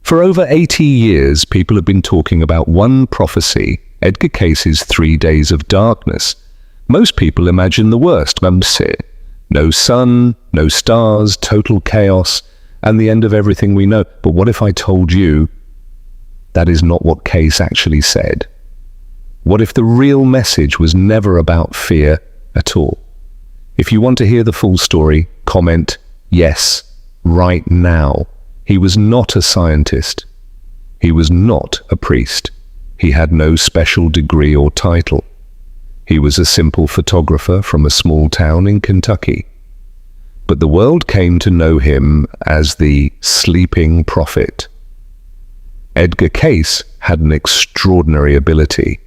For over 80 years, people have been talking about one prophecy, Edgar Cayce's 3 Days of Darkness. Most people imagine the worst, no sun, no stars, total chaos, and the end of everything we know. But what if I told you that is not what Cayce actually said? What if the real message was never about fear at all? If you want to hear the full story, comment yes right now. He was not a scientist. He was not a priest. He had no special degree or title. He was a simple photographer from a small town in Kentucky. But the world came to know him as the sleeping prophet. Edgar Cayce had an extraordinary ability.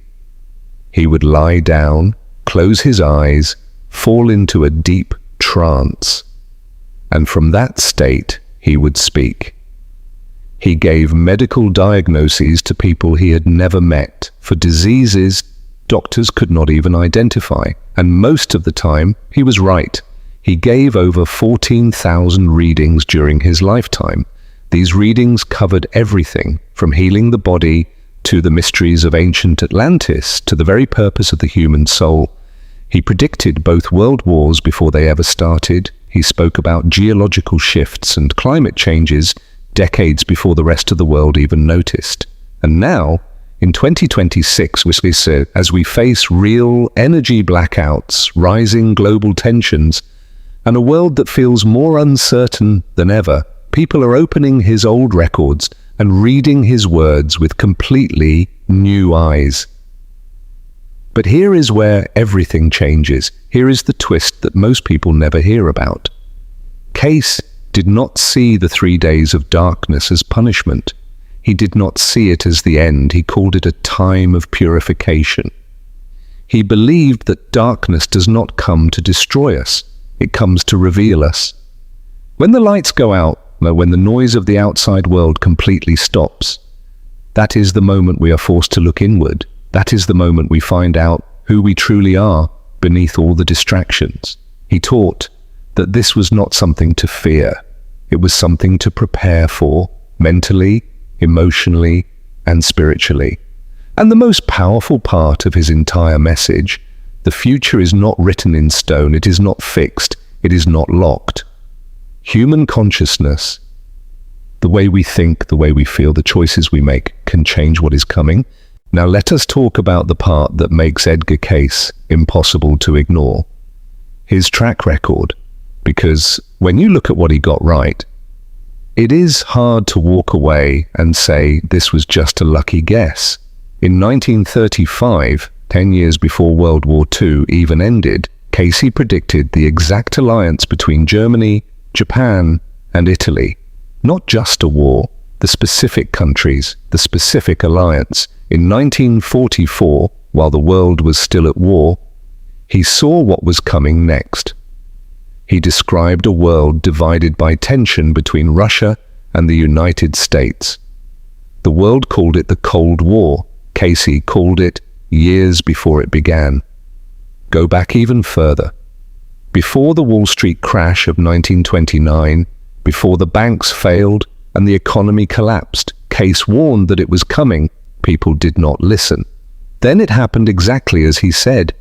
He would lie down, close his eyes, fall into a deep trance, and from that state he would speak. He gave medical diagnoses to people he had never met for diseases doctors could not even identify, and most of the time he was right. He gave over 14,000 readings during his lifetime. These readings covered everything from healing the body to the mysteries of ancient Atlantis to the very purpose of the human soul. He predicted both world wars before they ever started. He spoke about geological shifts and climate changes decades before the rest of the world even noticed. And now, in 2026, as we face real energy blackouts, rising global tensions, and a world that feels more uncertain than ever, people are opening his old records and reading his words with completely new eyes. But here is where everything changes. Here is the twist that most people never hear about. Cayce did not see the 3 days of darkness as punishment. He did not see it as the end. He called it a time of purification. He believed that darkness does not come to destroy us. It comes to reveal us. When the lights go out, when the noise of the outside world completely stops, that is the moment we are forced to look inward. That is the moment we find out who we truly are beneath all the distractions. He taught that this was not something to fear. It was something to prepare for, mentally, emotionally, and spiritually. And the most powerful part of his entire message, the future is not written in stone, it is not fixed, it is not locked. Human consciousness, the way we think, the way we feel, the choices we make, can change what is coming. Now let us talk about the part that makes Edgar Cayce impossible to ignore. His track record. Because when you look at what he got right, it is hard to walk away and say this was just a lucky guess. In 1935, 10 years before World War II even ended, Cayce predicted the exact alliance between Germany, Japan, and Italy. Not just a war, the specific countries, the specific alliance. In 1944, while the world was still at war, he saw what was coming next. He described a world divided by tension between Russia and the United States. The world called it the Cold War. Cayce called it years before it began. Go back even further. Before the Wall Street crash of 1929, before the banks failed and the economy collapsed, Cayce warned that it was coming. People did not listen. Then it happened exactly as he said,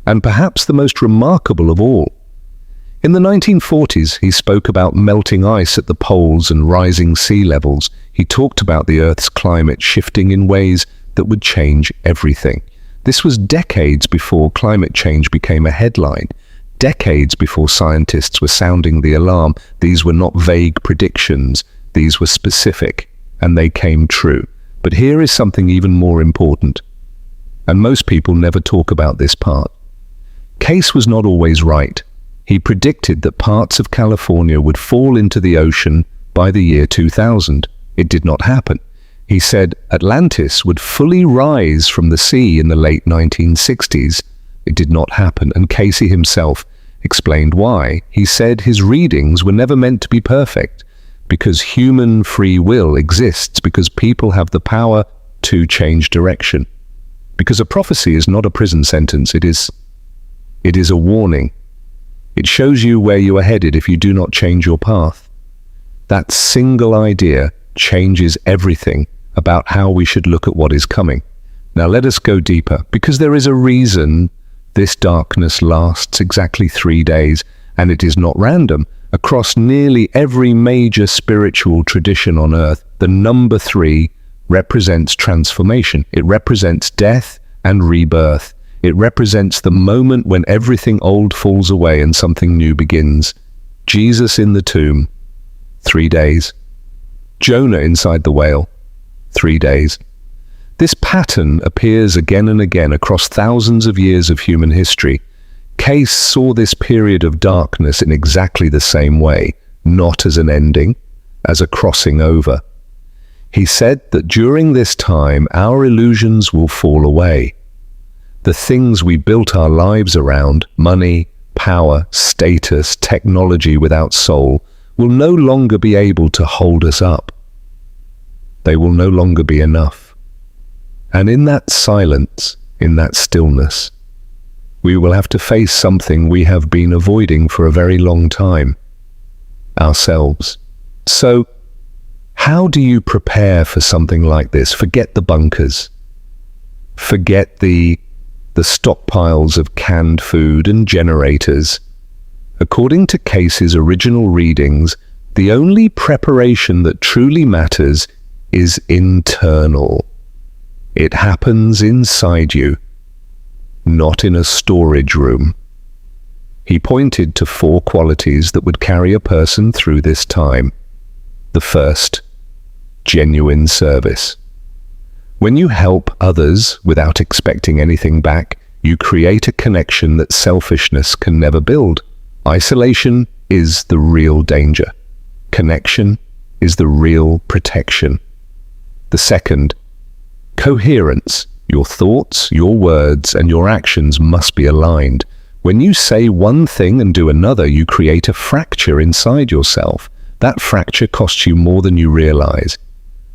and perhaps the most remarkable of all. In the 1940s, he spoke about melting ice at the poles and rising sea levels. He talked about the Earth's climate shifting in ways that would change everything. This was decades before climate change became a headline, decades before scientists were sounding the alarm. These were not vague predictions, these were specific, and they came true. But here is something even more important, and most people never talk about this part. Cayce was not always right. He predicted that parts of California would fall into the ocean by the year 2000. It did not happen. He said Atlantis would fully rise from the sea in the late 1960s. It did not happen, and Cayce himself explained why. He said his readings were never meant to be perfect, because human free will exists, because people have the power to change direction. Because a prophecy is not a prison sentence, it is a warning. It shows you where you are headed if you do not change your path. That single idea changes everything about how we should look at what is coming. Now let us go deeper, because there is a reason this darkness lasts exactly 3 days, and it is not random. Across nearly every major spiritual tradition on earth, the number 3 represents transformation. It represents death and rebirth. It represents the moment when everything old falls away and something new begins. Jesus in the tomb, 3 days. Jonah inside the whale, 3 days. This pattern appears again and again across thousands of years of human history. Cayce saw this period of darkness in exactly the same way, not as an ending, as a crossing over. He said that during this time our illusions will fall away. The things we built our lives around, money, power, status, technology without soul, will no longer be able to hold us up. They will no longer be enough. And in that silence, in that stillness, we will have to face something we have been avoiding for a very long time, ourselves. So, how do you prepare for something like this? Forget the bunkers. Forget the stockpiles of canned food and generators. According to Cayce's original readings, the only preparation that truly matters is internal. It happens inside you, not in a storage room. He pointed to 4 qualities that would carry a person through this time. The first, genuine service. When you help others without expecting anything back, you create a connection that selfishness can never build. Isolation is the real danger. Connection is the real protection. The second, coherence. Your thoughts, your words, and your actions must be aligned. When you say one thing and do another, you create a fracture inside yourself. That fracture costs you more than you realize.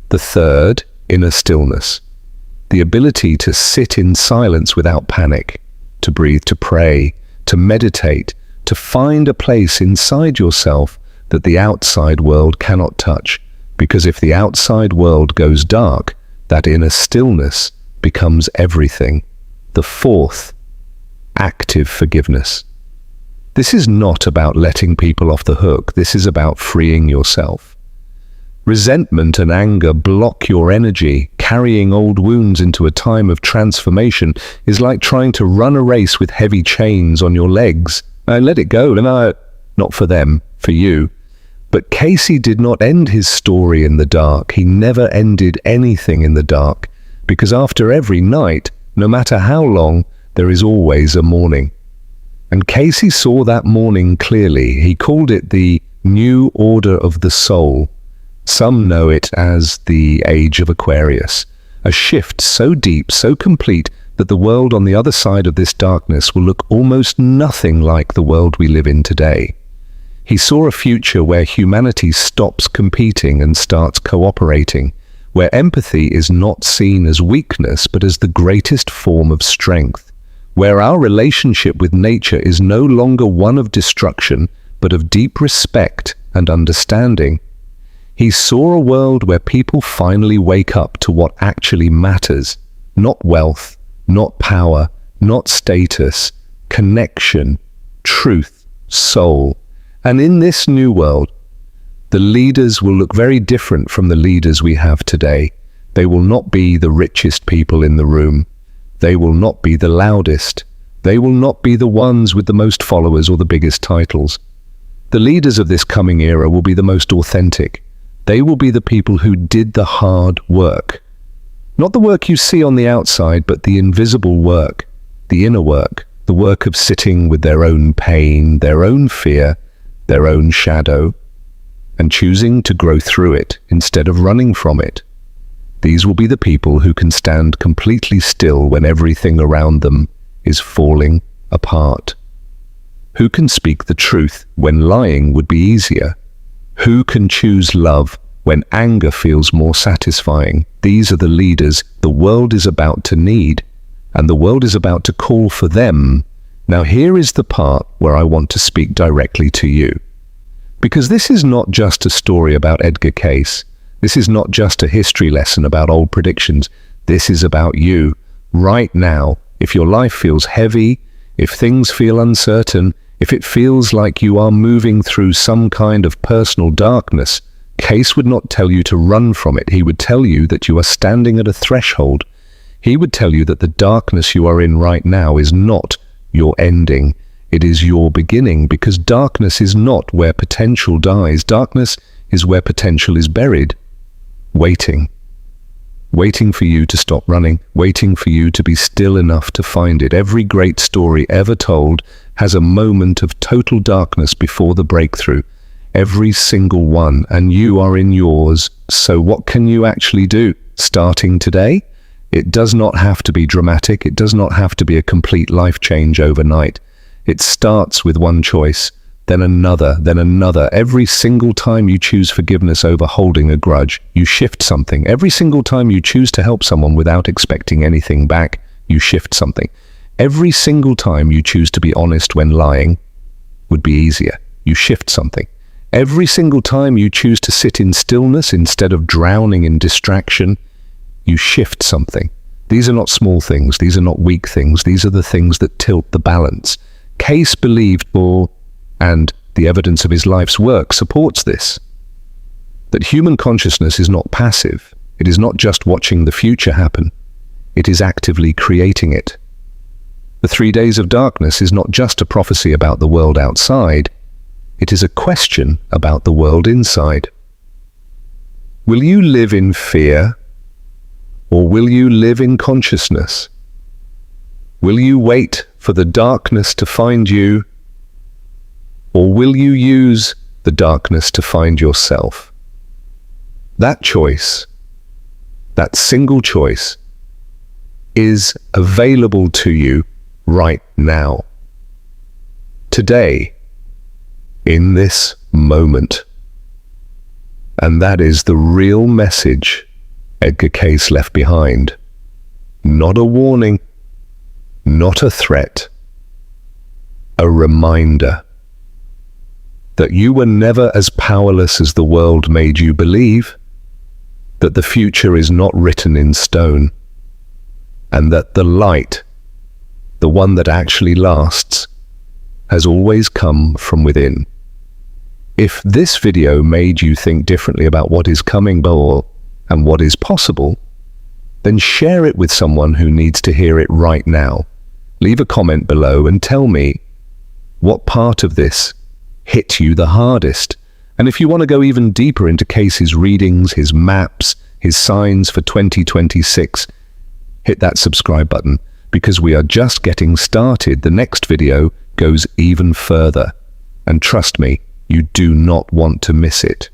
The third, inner stillness. The ability to sit in silence without panic, to breathe, to pray, to meditate, to find a place inside yourself that the outside world cannot touch. Because if the outside world goes dark, that inner stillness becomes everything. The fourth, active forgiveness. This is not about letting people off the hook. This is about freeing yourself. Resentment and anger block your energy. Carrying old wounds into a time of transformation is like trying to run a race with heavy chains on your legs. Let it go. Not for them, for you. But Cayce did not end his story in the dark. He never ended anything in the dark, because after every night, no matter how long, there is always a morning. And Cayce saw that morning clearly. He called it the new order of the soul. Some know it as the age of Aquarius, a shift so deep, so complete, that the world on the other side of this darkness will look almost nothing like the world we live in today. He saw a future where humanity stops competing and starts cooperating, where empathy is not seen as weakness but as the greatest form of strength, where our relationship with nature is no longer one of destruction but of deep respect and understanding. He saw a world where people finally wake up to what actually matters, not wealth, not power, not status, connection, truth, soul. And in this new world, the leaders will look very different from the leaders we have today. They will not be the richest people in the room. They will not be the loudest. They will not be the ones with the most followers or the biggest titles. The leaders of this coming era will be the most authentic. They will be the people who did the hard work. Not the work you see on the outside, but the invisible work, the inner work, the work of sitting with their own pain, their own fear, their own shadow, and choosing to grow through it instead of running from it. These will be the people who can stand completely still when everything around them is falling apart. Who can speak the truth when lying would be easier? Who can choose love when anger feels more satisfying? These are the leaders the world is about to need, and the world is about to call for them. Now here is the part where I want to speak directly to you. Because this is not just a story about Edgar Cayce. This is not just a history lesson about old predictions. This is about you, right now. If your life feels heavy, if things feel uncertain, if it feels like you are moving through some kind of personal darkness, Cayce would not tell you to run from it. He would tell you that you are standing at a threshold. He would tell you that the darkness you are in right now is not your ending. It is your beginning, because darkness is not where potential dies. Darkness is where potential is buried, waiting for you to stop running, waiting for you to be still enough to find it. Every great story ever told has a moment of total darkness before the breakthrough. Every single one, and you are in yours. So what can you actually do starting today? It does not have to be dramatic. It does not have to be a complete life change overnight. It starts with one choice, then another, then another. Every single time you choose forgiveness over holding a grudge, you shift something. Every single time you choose to help someone without expecting anything back, you shift something. Every single time you choose to be honest when lying would be easier, you shift something. Every single time you choose to sit in stillness instead of drowning in distraction, you shift something. These are not small things. These are not weak things. These are the things that tilt the balance. Cayce believed, and the evidence of his life's work supports this, that human consciousness is not passive. It is not just watching the future happen. It is actively creating it. The 3 days of darkness is not just a prophecy about the world outside. It is a question about the world inside. Will you live in fear, or will you live in consciousness? Will you wait for the darkness to find you, or will you use the darkness to find yourself? That choice, that single choice, is available to you right now. Today, in this moment. And that is the real message Edgar Cayce left behind. Not a warning, not a threat, a reminder that you were never as powerless as the world made you believe, that the future is not written in stone, and that the light, the one that actually lasts, has always come from within. If this video made you think differently about what is coming and what is possible, then share it with someone who needs to hear it right now. Leave a comment below and tell me what part of this hit you the hardest. And if you want to go even deeper into Cayce's readings, his maps, his signs for 2026, hit that subscribe button, because we are just getting started. The next video goes even further. And trust me, you do not want to miss it.